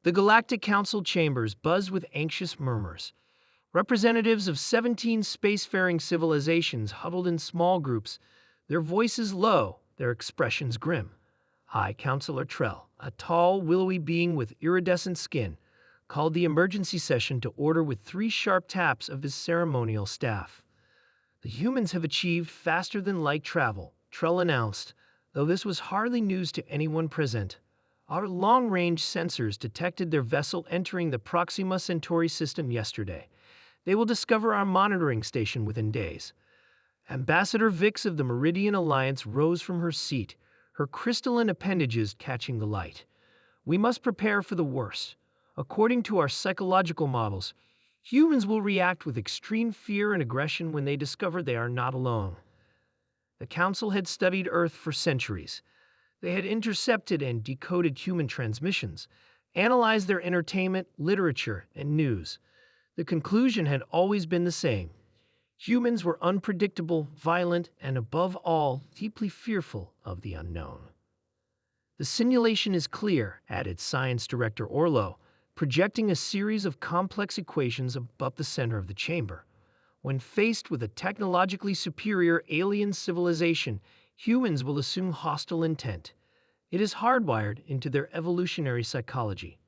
The Galactic Council chambers buzzed with anxious murmurs. Representatives of 17 spacefaring civilizations huddled in small groups, their voices low, their expressions grim. High Counselor Trell, a tall, willowy being with iridescent skin, called the emergency session to order with 3 sharp taps of his ceremonial staff. The humans have achieved faster-than-light travel, Trell announced, though this was hardly news to anyone present. Our long-range sensors detected their vessel entering the Proxima Centauri system yesterday. They will discover our monitoring station within days. Ambassador Vix of the Meridian Alliance rose from her seat, her crystalline appendages catching the light. We must prepare for the worst. According to our psychological models, humans will react with extreme fear and aggression when they discover they are not alone. The Council had studied Earth for centuries. They had intercepted and decoded human transmissions, analyzed their entertainment, literature, and news. The conclusion had always been the same. Humans were unpredictable, violent, and above all, deeply fearful of the unknown. The simulation is clear, added Science Director Orlo, projecting a series of complex equations above the center of the chamber. When faced with a technologically superior alien civilization, humans will assume hostile intent. It is hardwired into their evolutionary psychology.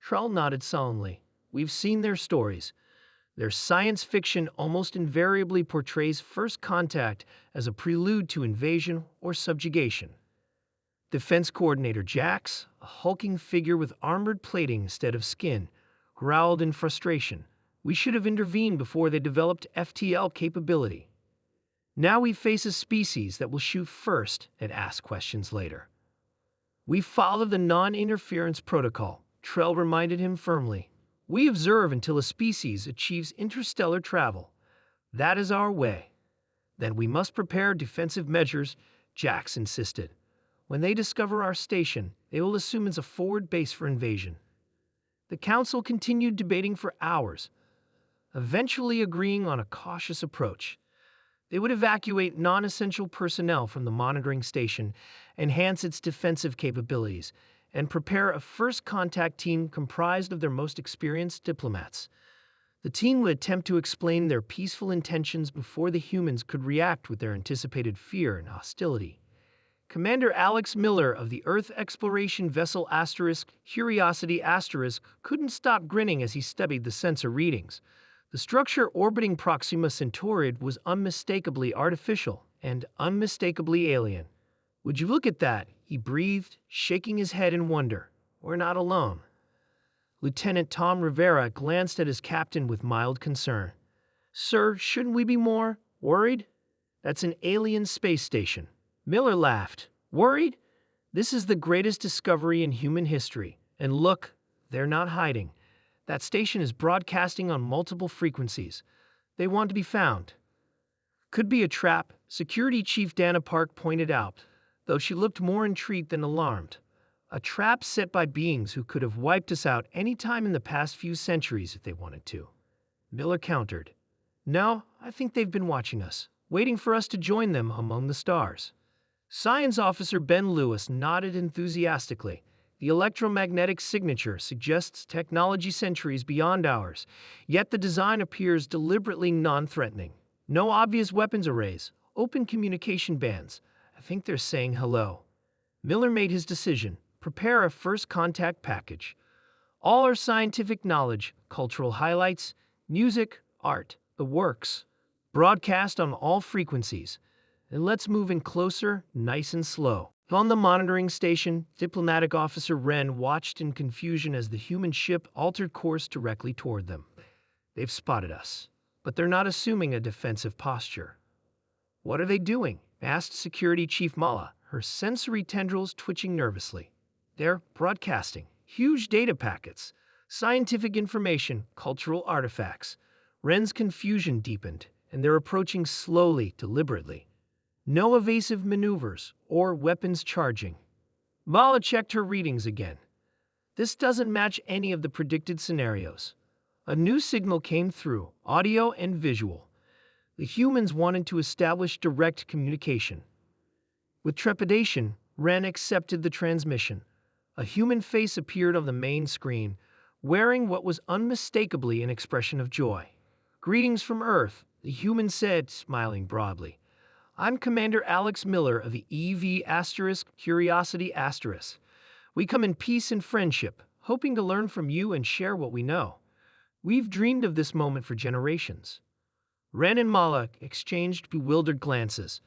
Trell nodded solemnly. We've seen their stories. Their science fiction almost invariably portrays first contact as a prelude to invasion or subjugation. Defense Coordinator Jax, a hulking figure with armored plating instead of skin, growled in frustration. We should have intervened before they developed FTL capability. Now we face a species that will shoot first and ask questions later. We follow the non-interference protocol, Trell reminded him firmly. We observe until a species achieves interstellar travel. That is our way. Then we must prepare defensive measures, Jax insisted. When they discover our station, they will assume it's a forward base for invasion. The Council continued debating for hours, eventually agreeing on a cautious approach. They would evacuate non-essential personnel from the monitoring station, enhance its defensive capabilities, and prepare a first contact team comprised of their most experienced diplomats. The team would attempt to explain their peaceful intentions before the humans could react with their anticipated fear and hostility. Commander Alex Miller of the Earth exploration vessel Curiosity couldn't stop grinning as he studied the sensor readings. The structure orbiting Proxima Centauri was unmistakably artificial and unmistakably alien. Would you look at that? He breathed, shaking his head in wonder. We're not alone. Lieutenant Tom Rivera glanced at his captain with mild concern. Sir, shouldn't we be more worried? That's an alien space station. Miller laughed. Worried? This is the greatest discovery in human history. And look, they're not hiding. That station is broadcasting on multiple frequencies. They want to be found. Could be a trap, Security Chief Dana Park pointed out, though she looked more intrigued than alarmed. A trap set by beings who could have wiped us out any time in the past few centuries if they wanted to. Miller countered. No, I think they've been watching us, waiting for us to join them among the stars. Science Officer Ben Lewis nodded enthusiastically. The electromagnetic signature suggests technology centuries beyond ours, yet the design appears deliberately non-threatening. No obvious weapons arrays, open communication bands. I think they're saying hello. Miller made his decision. Prepare a first contact package. All our scientific knowledge, cultural highlights, music, art, the works. Broadcast on all frequencies. And let's move in closer, nice and slow. On the monitoring station, Diplomatic Officer Wren watched in confusion as the human ship altered course directly toward them. They've spotted us, but they're not assuming a defensive posture. What are they doing? Asked Security Chief Mala, her sensory tendrils twitching nervously. They're broadcasting huge data packets, scientific information, cultural artifacts. Wren's confusion deepened, and they're approaching slowly, deliberately. No evasive maneuvers or weapons charging. Mala checked her readings again. This doesn't match any of the predicted scenarios. A new signal came through, audio and visual. The humans wanted to establish direct communication. With trepidation, Wren accepted the transmission. A human face appeared on the main screen, wearing what was unmistakably an expression of joy. "Greetings from Earth," the human said, smiling broadly. "I'm Commander Alex Miller of the Curiosity Asterisk. We come in peace and friendship, hoping to learn from you and share what we know. We've dreamed of this moment for generations." Ren and Mala exchanged bewildered glances.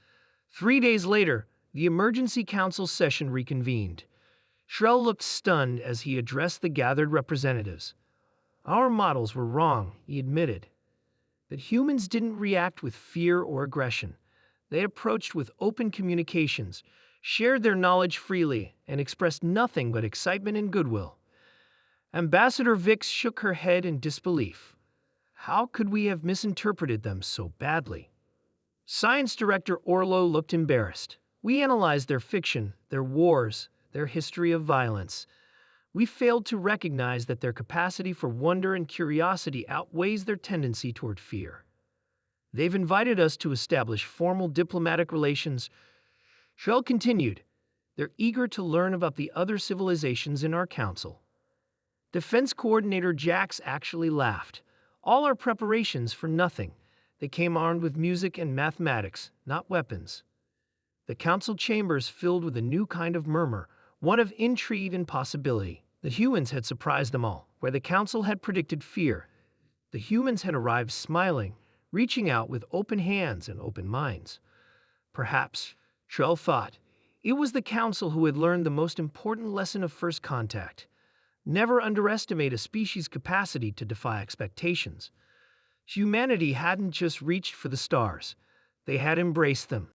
3 days later, the emergency council session reconvened. Shrell looked stunned as he addressed the gathered representatives. "Our models were wrong," he admitted. That humans didn't react with fear or aggression. They approached with open communications, shared their knowledge freely, and expressed nothing but excitement and goodwill. Ambassador Vix shook her head in disbelief. How could we have misinterpreted them so badly? Science Director Orlo looked embarrassed. "We analyzed their fiction, their wars, their history of violence. We failed to recognize that their capacity for wonder and curiosity outweighs their tendency toward fear. They've invited us to establish formal diplomatic relations." Shrell continued. "They're eager to learn about the other civilizations in our council." Defense Coordinator Jax actually laughed. "All our preparations for nothing. They came armed with music and mathematics, not weapons." The council chambers filled with a new kind of murmur, one of intrigue and possibility. The humans had surprised them all. Where the council had predicted fear, the humans had arrived smiling, reaching out with open hands and open minds. Perhaps, Trell thought, it was the council who had learned the most important lesson of first contact. Never underestimate a species' capacity to defy expectations. Humanity hadn't just reached for the stars. They had embraced them.